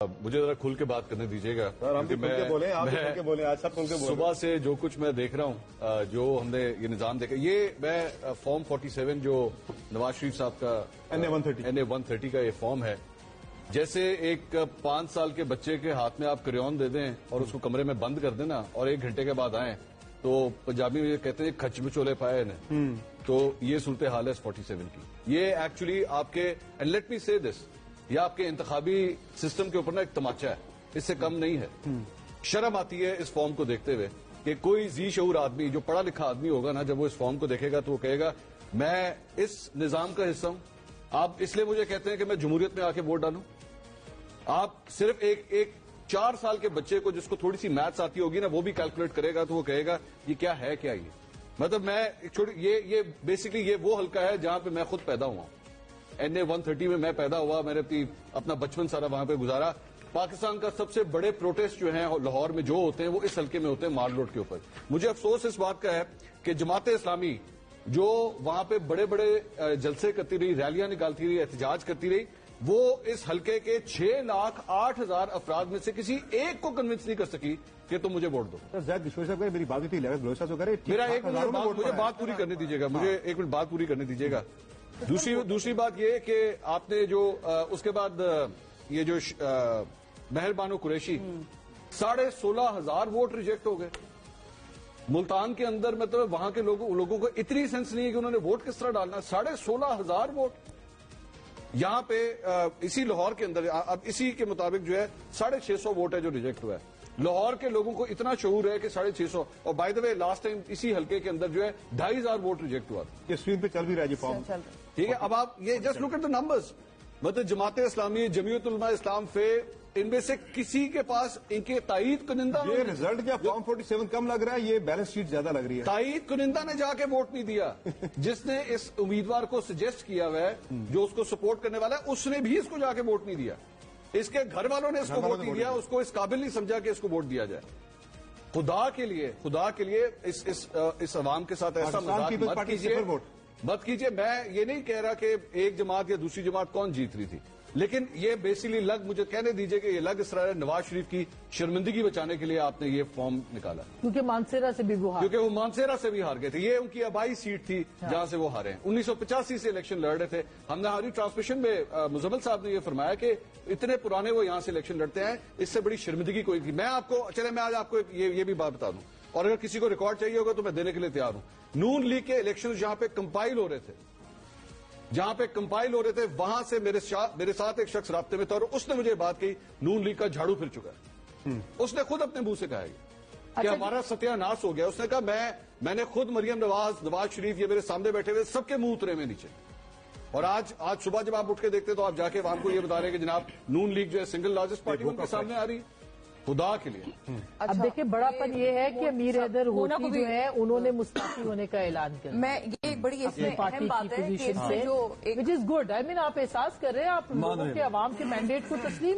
مجھے ذرا کھل کے بات کرنے دیجیے گا صبح سے جو کچھ میں دیکھ رہا ہوں، جو ہم نے یہ نظام دیکھا، یہ میں فارم 47 جو نواز شریف صاحب کا NA-130 کا یہ فارم ہے، جیسے ایک 5 سال کے بچے کے ہاتھ میں آپ کریون دے دیں اور اس کو کمرے میں بند کر دیں نا، اور 1 گھنٹے کے بعد آئیں تو پنجابی میں کہتے ہیں کھچ بچولے پائے انہیں، تو یہ صورتحال ہے 47 کی. یہ ایکچولی آپ کے اینڈ لیٹ می سے دس، یہ آپ کے انتخابی سسٹم کے اوپر نا ایک تماچا ہے، اس سے کم نہیں ہے. شرم آتی ہے اس فارم کو دیکھتے ہوئے کہ کوئی ذی شعور آدمی جو پڑھا لکھا آدمی ہوگا نا، جب وہ اس فارم کو دیکھے گا تو وہ کہے گا میں اس نظام کا حصہ ہوں. آپ اس لیے مجھے کہتے ہیں کہ میں جمہوریت میں آ کے ووٹ ڈالوں؟ آپ صرف ایک 4 سال کے بچے کو جس کو تھوڑی سی میتھس آتی ہوگی نا، وہ بھی کیلکولیٹ کرے گا تو وہ کہے گا یہ کیا ہے، کیا یہ مطلب میں یہ بیسکلی یہ وہ حلقہ ہے جہاں پہ میں خود پیدا ہوا ہوں. NA-130 میں میں پیدا ہوا، میں نے اپنا بچپن سارا وہاں پہ گزارا. پاکستان کا سب سے بڑے پروٹیسٹ جو ہیں لاہور میں جو ہوتے ہیں وہ اس حلقے میں ہوتے ہیں، مال روڈ کے اوپر. مجھے افسوس اس بات کا ہے کہ جماعت اسلامی جو وہاں پہ بڑے بڑے جلسے کرتی رہی، ریلیاں نکالتی رہی، احتجاج کرتی رہی، وہ اس حلقے کے 6,08,000 افراد میں سے کسی ایک کو کنونس نہیں کر سکی کہ تم مجھے ووٹ دو. میری بات تھی میرا ایک منٹ مجھے بات پوری کرنے دیجیے گا، مجھے 1 منٹ بات پوری کرنے دیجیے گا. دوسری بات یہ کہ آپ نے جو اس کے بعد یہ جو مہر بانو قریشی 16,500 ووٹ ریجیکٹ ہو گئے ملتان کے اندر. مطلب وہاں کے لوگوں کو اتنی سینس نہیں ہے کہ انہوں نے ووٹ کس طرح ڈالنا. 16,500 ووٹ یہاں پہ اسی لاہور کے اندر. اب اسی کے مطابق جو ہے 650 ووٹ ہے جو ریجیکٹ ہوا ہے. لاہور کے لوگوں کو اتنا شعور ہے کہ 650. اور by the way last time اسی حلقے کے اندر جو ہے 2,500 ووٹ ریجیکٹ ہوا تھا. یہ اسکرین پہ چل بھی رہا ہے جی فارم، ٹھیک ہے. اب آپ یہ just look at the numbers. مطلب جماعت اسلامی، جمعیت علماء اسلام، ان میں سے کسی کے پاس ان کے تائید کنندہ یہ رزلٹ کیا فارم 47 کم لگ رہا ہے، یہ بیلنس شیٹ زیادہ لگ رہی ہے. تائید کنندہ نے جا کے ووٹ نہیں دیا. جس نے اس امیدوار کو سجیسٹ کیا ہوا ہے، جو اس کو سپورٹ کرنے والا ہے، اس نے بھی اس کو جا کے ووٹ نہیں دیا. اس کے گھر والوں نے اس کو ووٹ نہیں دیا، اس کو اس قابل نہیں سمجھا کہ اس کو ووٹ دیا جائے. خدا کے لیے اس عوام کے ساتھ ایسا مذاق مت کیجیے. میں یہ نہیں کہہ رہا کہ ایک جماعت یا دوسری جماعت کون جیت رہی تھی، لیکن یہ بیسیکلی مجھے کہنے دیجئے کہ یہ اس طرح نواز شریف کی شرمندگی بچانے کے لیے آپ نے یہ فارم نکالا، کیونکہ مانسیرا سے بھی وہ مانسیرا سے بھی ہار گئے تھے. یہ ان کی آبائی سیٹ تھی جہاں سے وہ ہارے ہیں. 1985 سے الیکشن لڑ رہے تھے. ہم نے ہماری ٹرانسمیشن میں مزمل صاحب نے یہ فرمایا کہ اتنے پرانے وہ یہاں سے الیکشن لڑتے ہیں، اس سے بڑی شرمندگی کوئی تھی. میں آج آپ کو یہ بھی بات بتا دوں، اور اگر کسی کو ریکارڈ چاہیے ہوگا تو میں دینے کے لیے تیار ہوں. نون لیگ کے الیکشن جہاں پہ کمپائل ہو رہے تھے وہاں سے میرے ساتھ ایک شخص رابطے میں تھا، اور اس نے مجھے بات کہی نون لیگ کا جھاڑو پھر چکا ہے. اس نے خود اپنے منہ سے کہا کہ ہمارا ستیہ ناش ہو گیا. اس نے کہا میں نے خود مریم نواز شریف یہ میرے سامنے بیٹھے ہوئے سب کے منہ اترے میں نیچے. اور آج صبح جب آپ اٹھ کے دیکھتے تو آپ جا کے عوام کو یہ بتا رہے ہیں کہ جناب نون لیگ جو ہے سنگل لارجسٹ پارٹی ان کے سامنے آ رہی ہے. خدا کے لیے اب دیکھیں بڑا پن یہ ہے کہ امیر حیدر ہوتی جو ہے انہوں نے مستعفی ہونے کا اعلان کیا. میں یہ بڑی پارٹی کی پوزیشن سے وچ از گڈ. آپ احساس کر رہے ہیں، آپ لوگوں کے عوام کے مینڈیٹ کو تسلیم